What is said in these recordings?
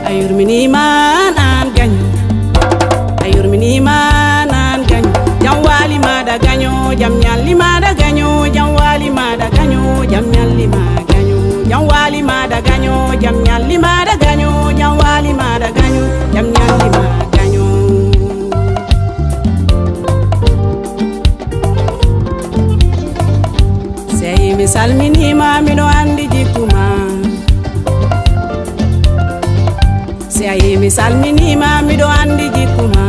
Ayurminima nan ganyo, ayurminima nan ganyo. Jam wali mada ganyo, jam nyalli mada ganyo, jam wali mada ganyo, jam nyalli mada ganyo, jam wali mada ganyo, jam nyalli mada ganyo, jam wali mada ganyo, jam nyalli mada ganyo. Sei mi salminima mino andi jikuma. Sei mi salminima mido andi jikuma.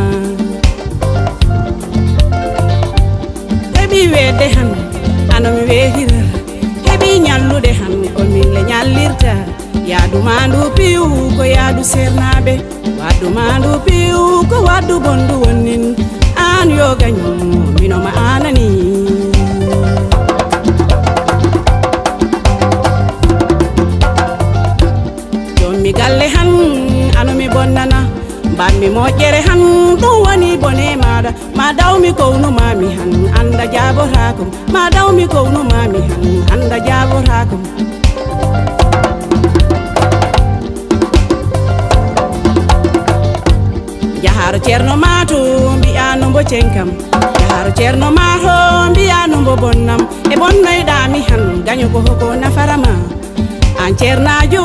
Hebi wede han ano mi wehira, hebi nyallude han ko min le nyallirta. Yaadu mandu piu ko yaadu sernabe, wadu mandu piu ko wadu bondu wonin. An yo ganyo mino ma anani. Jomi galle han ano mi bonnana, bammi moƴƴere han ɗum woni bone maɗa. Ma dawmi kownu mami han anda jabotakom, ma dawmi kownu mami han anda jabotakom. Jaharo ceerno mato mbiyano mbo cenkam, jaharo ceerno mato mbiyano mbo bonnam. E bonnoyɗami han gaño ko hoko nafarama. An ceernajo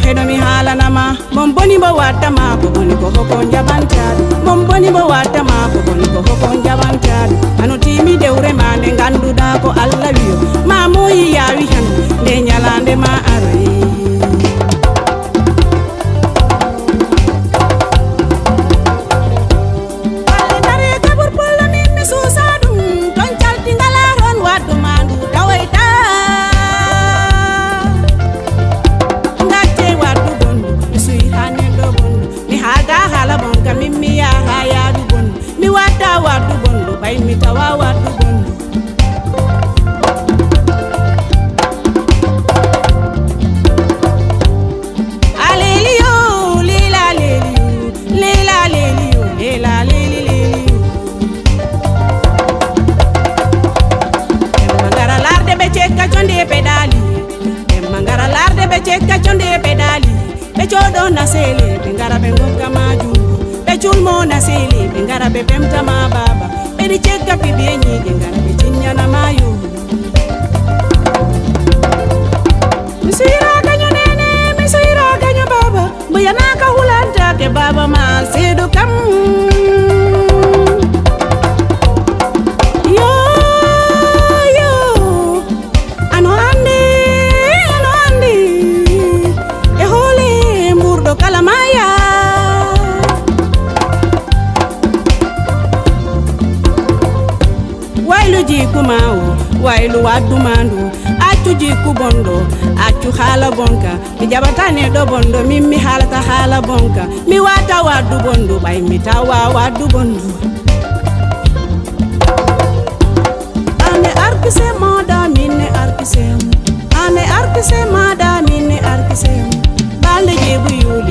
heno mi haalanama, mon boni mbo waddama ko boni ko hoko jabantaɗo, mon boni mbo waddama ko boni ko hoko jabantaɗo. Ano timi dewre ma nde ganduɗa ko Allah wiyo, ma moyi yawi han nde ñalande ma aroyi. Wadu bondo bay mi tawa wadu bondo. Aleliyo lila leliyo, lila leliyo, lila leli leliyo. Mangara larde be cekka conde pedali, mangara larde be cekka conde pedali. Be codo na sele be ngara be ngokka maju. Chulmo na sili bengara be pemta ma baba, bedi cheka pibienyi bengara be chinya na mayu. Misira ganyo nene, misira ganyo baba, buya naka hulanta ke baba ma sedu kam. Yo yo, ano andi, e hole murdo kalamaya. Wailu jiku mau, wailu wadu mandu, achu jiku bondo, achu hala bonka. Mi jabatane do bondo, mimi halata hala bonka. Mi wata wadu bondo, bai mi tawa wadu bondo. Ane arkise mada mine arkise, ane arkise mada mine arkise. Bale jebu yuli